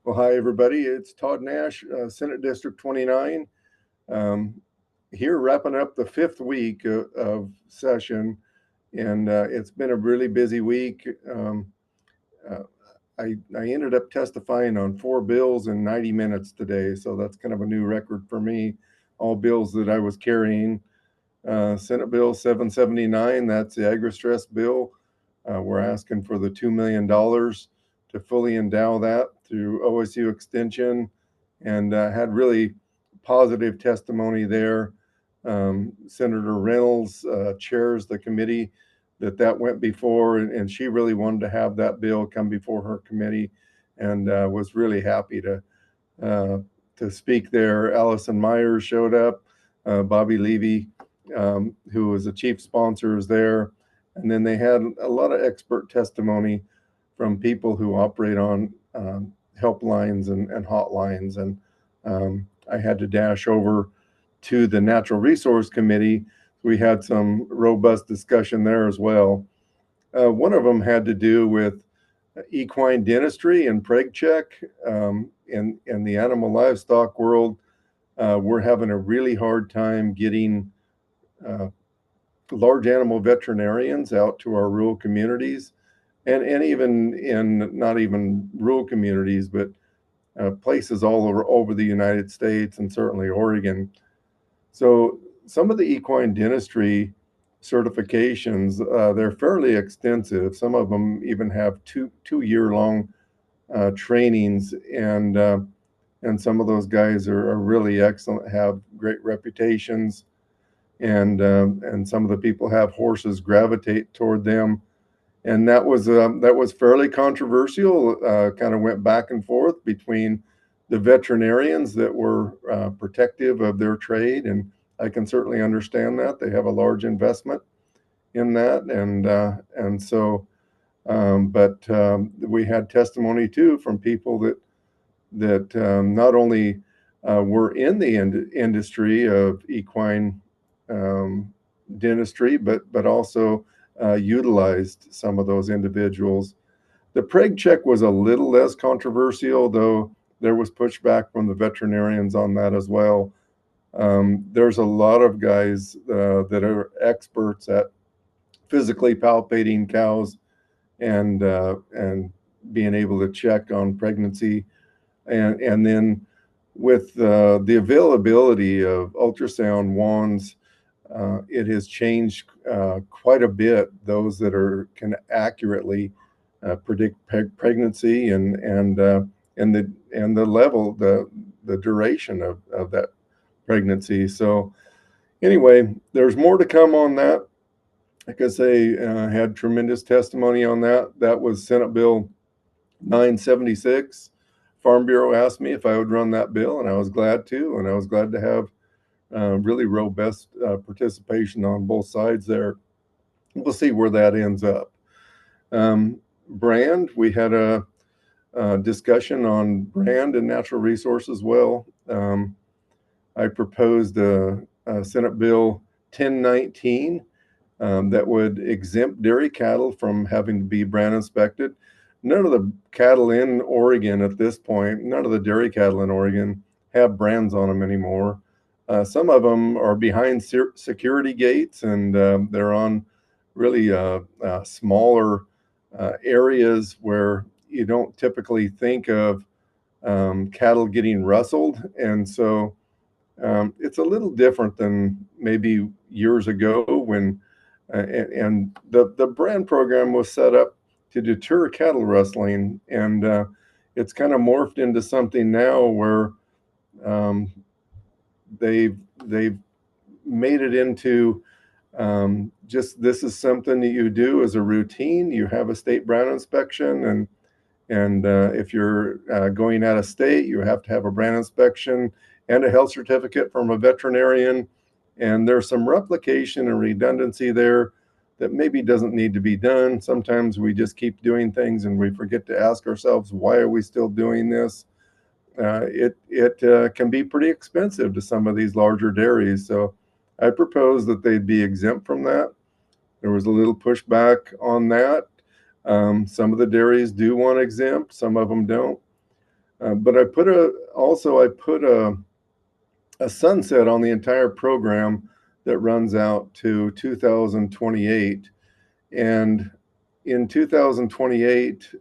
Well, hi, everybody. It's Todd Nash, Senate District 29. Um, Here, wrapping up the fifth week of session, and it's been a really busy week. Uh, I ended up testifying on 4 bills in 90 minutes today, so that's kind of a new record for me. All bills that I was carrying. Senate Bill 779, that's the agri-stress bill. We're asking for the $2 million to fully endow that through OSU Extension, and had really positive testimony there. Senator Reynolds chairs the committee that went before, and she really wanted to have that bill come before her committee, and was really happy to speak there. Allison Myers showed up, Bobby Levy, who was the chief sponsor, is there. And then they had a lot of expert testimony from people who operate on helplines and hotlines. And I had to dash over to the Natural Resource Committee. We had some robust discussion there as well. One of them had to do with equine dentistry and preg check. In the animal livestock world, we're having a really hard time getting large animal veterinarians out to our rural communities, and even in not even rural communities, but places all over the United States and certainly Oregon. So some of the equine dentistry certifications, they're fairly extensive. Some of them even have two-year long trainings, and some of those guys are really excellent, have great reputations, and some of the people have horses gravitate toward them. And that was fairly controversial. Kind of went back and forth between the veterinarians that were protective of their trade, and I can certainly understand that they have a large investment in that, and so. But we had testimony too from people that not only were in the industry of equine dentistry, but also utilized some of those individuals. The preg check was a little less controversial, though there was pushback from the veterinarians on that as well. There's a lot of guys that are experts at physically palpating cows and being able to check on pregnancy, and then with the availability of ultrasound wands, it has changed quite a bit. Those that can accurately predict pregnancy and the level, the duration of that pregnancy. So anyway, there's more to come on that. Like I say, had tremendous testimony on that. That was Senate Bill 976. Farm Bureau asked me if I would run that bill, and I was glad to. And I was glad to have really robust participation on both sides there. We'll see where that ends up. Brand, we had a discussion on brand and natural resource as well. I proposed a Senate Bill 1019 that would exempt dairy cattle from having to be brand inspected. None of the cattle in Oregon at this point, none of the dairy cattle in Oregon have brands on them anymore. Some of them are behind security gates, and they're on really smaller areas where you don't typically think of cattle getting rustled. And so it's a little different than maybe years ago when and the brand program was set up to deter cattle rustling, and it's kind of morphed into something now where they've made it into just, this is something that you do as a routine. You have a state brand inspection, and if you're going out of state, you have to have a brand inspection and a health certificate from a veterinarian. And there's some replication and redundancy there that maybe doesn't need to be done. Sometimes we just keep doing things and we forget to ask ourselves, why are we still doing this? It can be pretty expensive to some of these larger dairies. So I propose that they'd be exempt from that. There was a little pushback on that. Some of the dairies do want exempt, some of them don't. But I put a sunset on the entire program that runs out to 2028. And in 2028,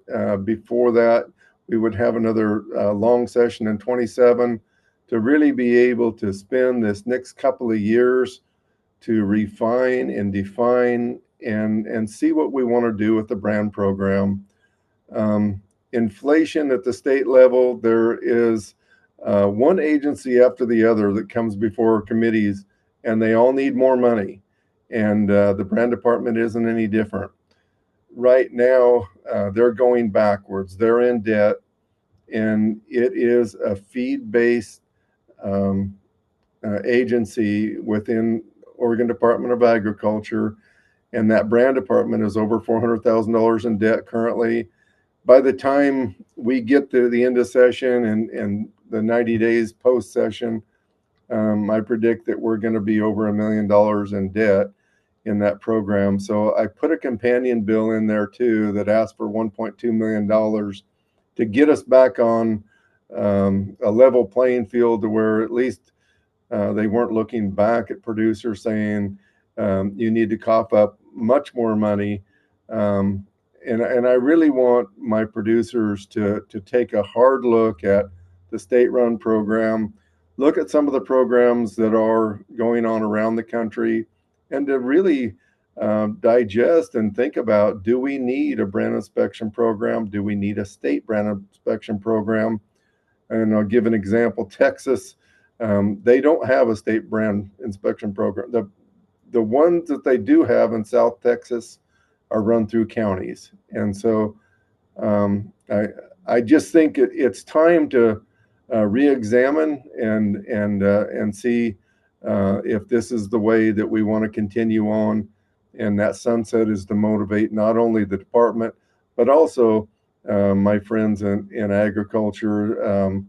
before that, we would have another long session in 27 to really be able to spend this next couple of years to refine and define and see what we want to do with the brand program. Inflation at the state level, there is one agency after the other that comes before committees, and they all need more money. And the brand department isn't any different. Right now, they're going backwards. They're in debt, and it is a feed-based agency within Oregon Department of Agriculture, and that brand department is over $400,000 in debt currently. By the time we get to the end of session and the 90 days post session, I predict that we're going to be over $1 million in debt in that program. So I put a companion bill in there too that asks for $1.2 million to get us back on a level playing field, to where at least they weren't looking back at producers saying you need to cough up much more money. And I really want my producers to take a hard look at the state-run program, look at some of the programs that are going on around the country, and to really digest and think about, do we need a brand inspection program? Do we need a state brand inspection program? And I'll give an example. Texas, they don't have a state brand inspection program. The ones that they do have in South Texas are run through counties. And so I just think it's time to re-examine and see if this is the way that we want to continue on. And that sunset is to motivate not only the department, but also my friends in agriculture,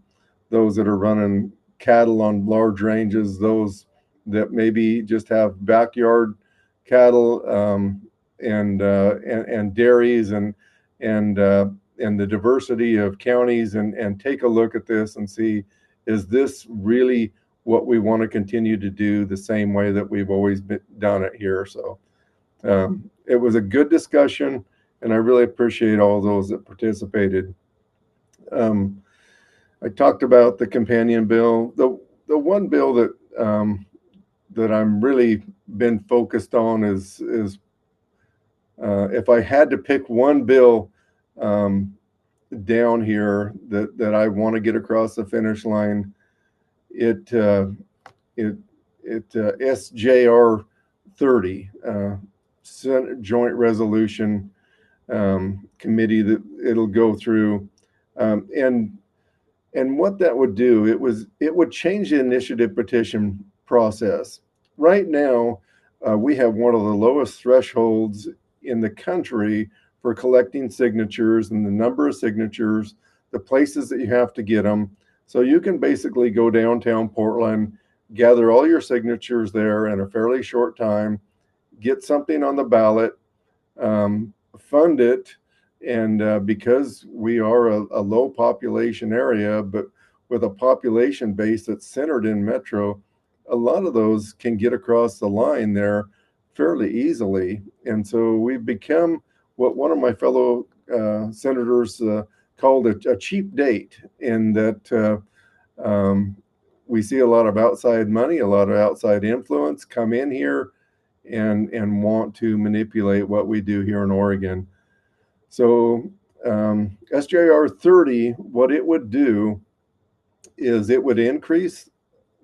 those that are running cattle on large ranges, those that maybe just have backyard cattle, and dairies and the diversity of counties, and take a look at this and see, is this really what we want to continue to do the same way that we've always done it here? So it was a good discussion, and I really appreciate all those that participated. I talked about the companion bill. The one bill that I'm really been focused on is if I had to pick one bill down here that I want to get across the finish line, it SJR 30, Senate Joint Resolution Committee, that it'll go through, and what that would do, it would change the initiative petition process. Right now, we have one of the lowest thresholds in the country for collecting signatures, and the number of signatures, the places that you have to get them. So you can basically go downtown Portland, gather all your signatures there in a fairly short time, get something on the ballot, fund it. And because we are a low population area, but with a population base that's centered in Metro, a lot of those can get across the line there fairly easily. And so we've become what one of my fellow senators called a cheap date, in that we see a lot of outside money, a lot of outside influence come in here and want to manipulate what we do here in Oregon. So SJR 30, what it would do is it would increase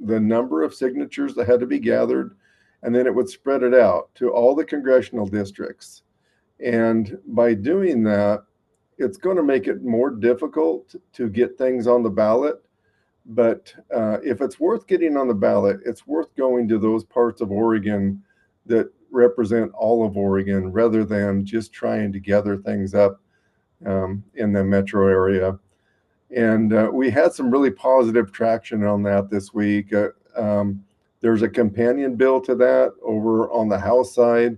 the number of signatures that had to be gathered, and then it would spread it out to all the congressional districts. And by doing that, it's going to make it more difficult to get things on the ballot. But if it's worth getting on the ballot, it's worth going to those parts of Oregon that represent all of Oregon, rather than just trying to gather things up in the metro area. And we had some really positive traction on that this week. There's a companion bill to that over on the House side,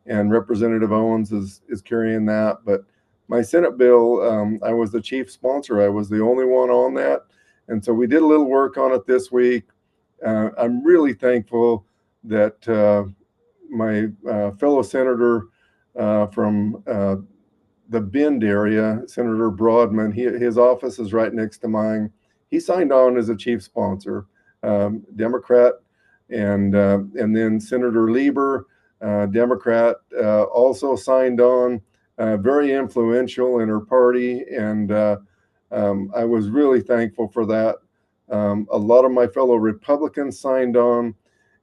and Representative Owens is carrying that. But my Senate bill, I was the chief sponsor. I was the only one on that. And so we did a little work on it this week. I'm really thankful that my fellow senator from the Bend area, Senator Broadman, his office is right next to mine. He signed on as a chief sponsor, Democrat, and then Senator Lieber, Democrat, also signed on, very influential in her party, and I was really thankful for that. A lot of my fellow Republicans signed on,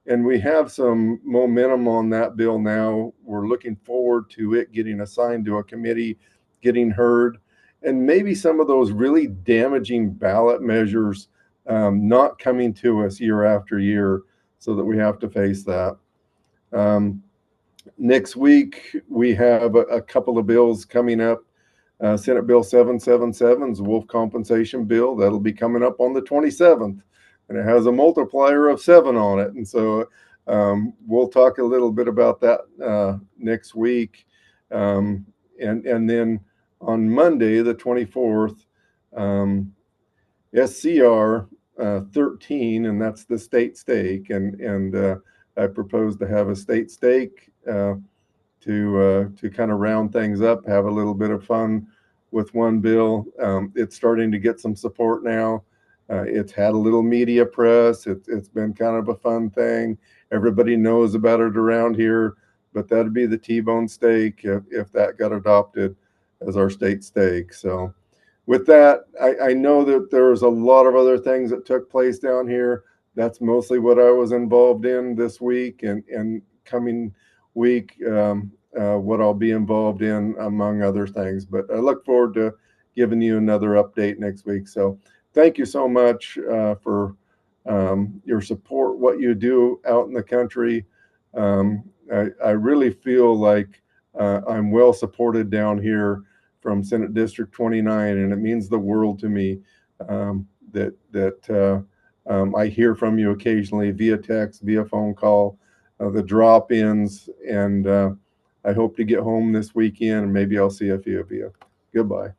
and we have some momentum on that bill now. We're looking forward to it getting assigned to a committee, getting heard, and maybe some of those really damaging ballot measures not coming to us year after year, so that we have to face that. Next week, we have a couple of bills coming up. Senate Bill 777 is a wolf compensation bill. That'll be coming up on the 27th. And it has a multiplier of 7 on it. And so we'll talk a little bit about that next week. And then on Monday, the 24th, SCR 13, and that's the state stake. And I propose to have a state stake to kind of round things up, have a little bit of fun with one bill. It's starting to get some support now. It's had a little media press. It's been kind of a fun thing. Everybody knows about it around here, but that'd be the T-bone steak if that got adopted as our state steak. So with that, I know that there was a lot of other things that took place down here. That's mostly what I was involved in this week and coming week, what I'll be involved in, among other things. But I look forward to giving you another update next week. So thank you so much for your support, what you do out in the country. I really feel like I'm well supported down here from Senate District 29, and it means the world to me that I hear from you occasionally via text, via phone call, the drop-ins, and I hope to get home this weekend, and maybe I'll see a few of you. Goodbye.